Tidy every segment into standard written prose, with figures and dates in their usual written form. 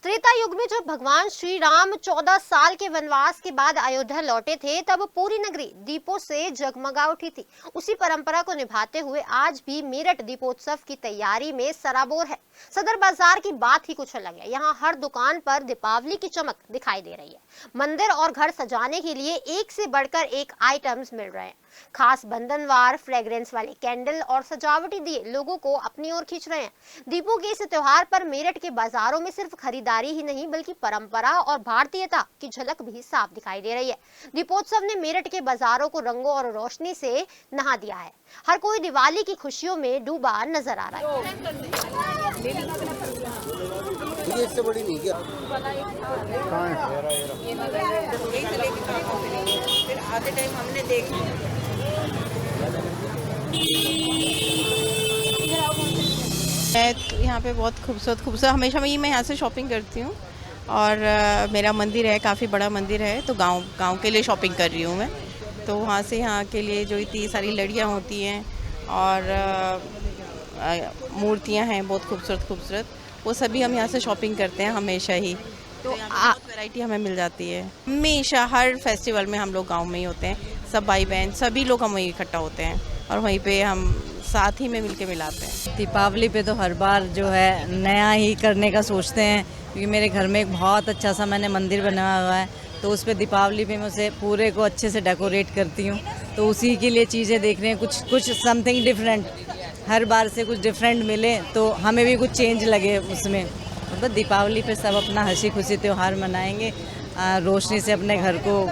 त्रेता युग में जब भगवान श्री राम 14 साल के वनवास के बाद अयोध्या लौटे थे, तब पूरी नगरी दीपों से जगमगा उठी थी। उसी परंपरा को निभाते हुए आज भी मेरठ दीपोत्सव की तैयारी में सराबोर है। सदर बाजार की बात ही कुछ अलग है। यहाँ हर दुकान पर दीपावली की चमक दिखाई दे रही है। मंदिर और घर सजाने के लिए एक से बढ़कर एक आइटम्स मिल रहे हैं। खास बंधनवार फ्रेग्रेंस वाले कैंडल और सजावटी दिए लोगों को अपनी ओर खींच रहे हैं। दीपों के इस त्योहार पर मेरठ के बाजारों में सिर्फ खरीदारी ही नहीं बल्कि परंपरा और भारतीयता की झलक भी साफ दिखाई दे रही है। दीपोत्सव ने मेरठ के बाजारों को रंगों और रोशनी से नहा दिया है। हर कोई दिवाली की खुशियों में डूबा नजर आ रहा है। ये इससे बड़ी नहीं क्या? फिर आधे टाइम हमने देख यहाँ पे बहुत खूबसूरत हमेशा मैं यहाँ से शॉपिंग करती हूँ और मेरा मंदिर है, काफ़ी बड़ा मंदिर है, तो गांव के लिए शॉपिंग कर रही हूँ मैं। तो वहाँ से यहाँ के लिए जो इतनी सारी लड़ियाँ होती हैं और मूर्तियाँ हैं बहुत खूबसूरत, वो सभी हम यहाँ से शॉपिंग करते हैं हमेशा ही। तो बहुत वैरायटी हमें मिल जाती है। हमेशा हर फेस्टिवल में हम लोग गांव में ही होते हैं, सब भाई बहन सभी लोग हम वहीं इकट्ठा होते हैं और वहीं पे हम साथ ही में मिलके मिलाते हैं। दीपावली पे तो हर बार जो है नया ही करने का सोचते हैं, क्योंकि मेरे घर में एक बहुत अच्छा सा मैंने मंदिर बनाया हुआ है, तो उस पर दीपावली पे मैं उसे पूरे को अच्छे से डेकोरेट करती हूँ। तो उसी के लिए चीज़ें देख रहे हैं, कुछ समथिंग डिफरेंट, हर बार से कुछ डिफरेंट मिले तो हमें भी कुछ चेंज लगे उसमें। मतलब दीपावली पे सब अपना हंसी खुशी त्यौहार मनाएंगे, रोशनी से अपने घर को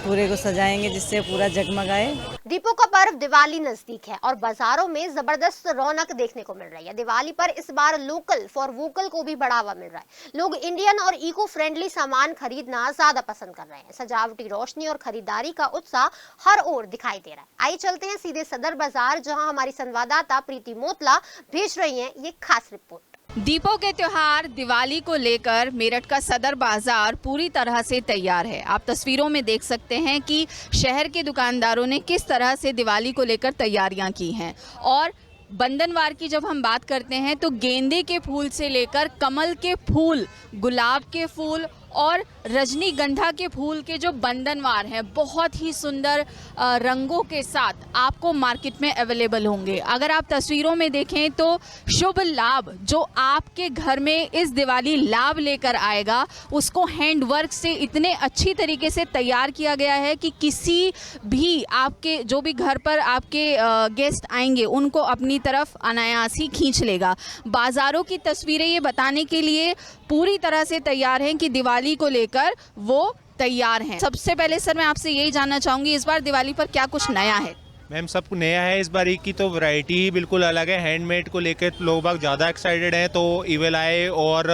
पूरे को सजाएंगे जिससे पूरा जगमगाए। दीपों का पर्व दिवाली नजदीक है और बाजारों में जबरदस्त रौनक देखने को मिल रही है। दिवाली पर इस बार लोकल फॉर वोकल को भी बढ़ावा मिल रहा है। लोग इंडियन और इको फ्रेंडली सामान खरीदना ज्यादा पसंद कर रहे हैं। सजावटी रोशनी और खरीदारी का उत्साह हर ओर दिखाई दे रहा है। आइए चलते हैं सीधे सदर बाजार, जहां हमारी संवाददाता प्रीति मोतला भेज रही है ये खास रिपोर्ट। दीपों के त्योहार दिवाली को लेकर मेरठ का सदर बाजार पूरी तरह से तैयार है। आप तस्वीरों में देख सकते हैं कि शहर के दुकानदारों ने किस तरह से दिवाली को लेकर तैयारियां की हैं। और बंधनवार की जब हम बात करते हैं तो गेंदे के फूल से लेकर कमल के फूल, गुलाब के फूल और रजनीगंधा के फूल के जो बंधनवार हैं बहुत ही सुंदर रंगों के साथ आपको मार्केट में अवेलेबल होंगे। अगर आप तस्वीरों में देखें तो शुभ लाभ जो आपके घर में इस दिवाली लाभ लेकर आएगा, उसको हैंडवर्क से इतने अच्छी तरीके से तैयार किया गया है कि किसी भी आपके जो भी घर पर आपके गेस्ट आएंगे उनको अपनी तरफ अनायास ही खींच लेगा। बाज़ारों की तस्वीरें ये बताने के लिए पूरी तरह से तैयार हैं कि दिवाली को लेकर वो तैयार हैं। सबसे पहले सर मैं आपसे यही जानना चाहूँगी, इस बार दिवाली पर क्या कुछ नया है? मैम सब नया है इस बार की तो वैरायटी ही बिल्कुल अलग है। हैंडमेड को लेकर लोग बाग ज़्यादा एक्साइटेड हैं। तो इवल आई और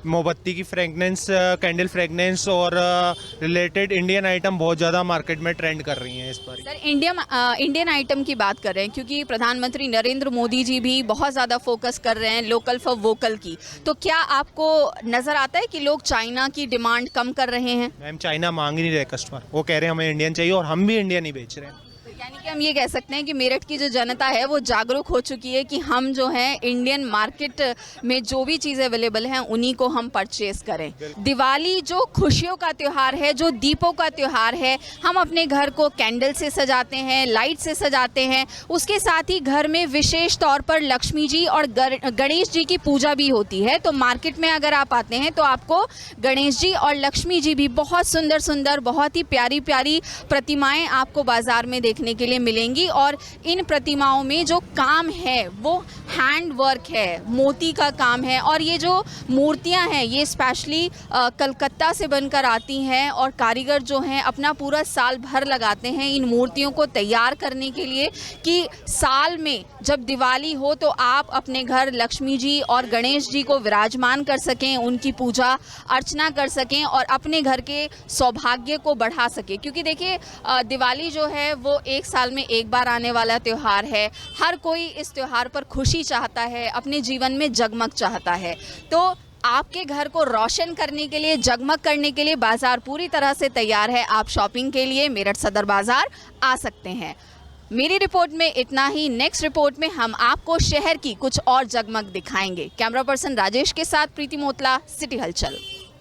मोमबत्ती की फ्रेगनेंस, कैंडल फ्रेगनेंस और रिलेटेड इंडियन आइटम बहुत ज़्यादा मार्केट में ट्रेंड कर रही हैं इस बार। सर इंडियन आइटम की बात कर रहे हैं क्योंकि प्रधानमंत्री नरेंद्र मोदी जी भी बहुत ज़्यादा फोकस कर रहे हैं लोकल फॉर वोकल की। तो क्या आपको नज़र आता है कि लोग चाइना की डिमांड कम कर रहे हैं? मैम चाइना मांग ही नहीं रहे कस्टमर, वो कह रहे हैं हमें इंडियन चाहिए और हम भी इंडियन ही बेच रहे हैं। यानी कि हम ये कह सकते हैं कि मेरठ की जो जनता है वो जागरूक हो चुकी है कि हम जो है इंडियन मार्केट में जो भी चीज़ें अवेलेबल हैं उन्हीं को हम परचेस करें। दिवाली जो खुशियों का त्यौहार है, जो दीपों का त्यौहार है, हम अपने घर को कैंडल से सजाते हैं, लाइट से सजाते हैं। उसके साथ ही घर में विशेष तौर पर लक्ष्मी जी और गणेश जी की पूजा भी होती है। तो मार्केट में अगर आप आते हैं तो आपको गणेश जी और लक्ष्मी जी भी बहुत सुंदर बहुत ही प्यारी प्रतिमाएँ आपको बाजार में देखने के लिए मिलेंगी। और इन प्रतिमाओं में जो काम है वो हैंड वर्क है, मोती का काम है। और ये जो मूर्तियां हैं ये स्पेशली कलकत्ता से बनकर आती हैं और कारीगर जो हैं अपना पूरा साल भर लगाते हैं इन मूर्तियों को तैयार करने के लिए कि साल में जब दिवाली हो तो आप अपने घर लक्ष्मी जी और गणेश जी को विराजमान कर सकें, उनकी पूजा अर्चना कर सकें और अपने घर के सौभाग्य को बढ़ा सकें। क्योंकि देखिए दिवाली जो है वो एक साल में एक बार आने वाला त्यौहार है। हर कोई इस त्यौहार पर खुशी चाहता है, अपने जीवन में जगमग चाहता है। तो आपके घर को रोशन करने के लिए, जगमग करने के लिए बाजार पूरी तरह से तैयार है। आप शॉपिंग के लिए मेरठ सदर बाजार आ सकते हैं। मेरी रिपोर्ट में इतना ही। नेक्स्ट रिपोर्ट में हम आपको शहर की कुछ और जगमग दिखाएंगे। कैमरा पर्सन राजेश के साथ प्रीति मोतला, सिटी हलचल।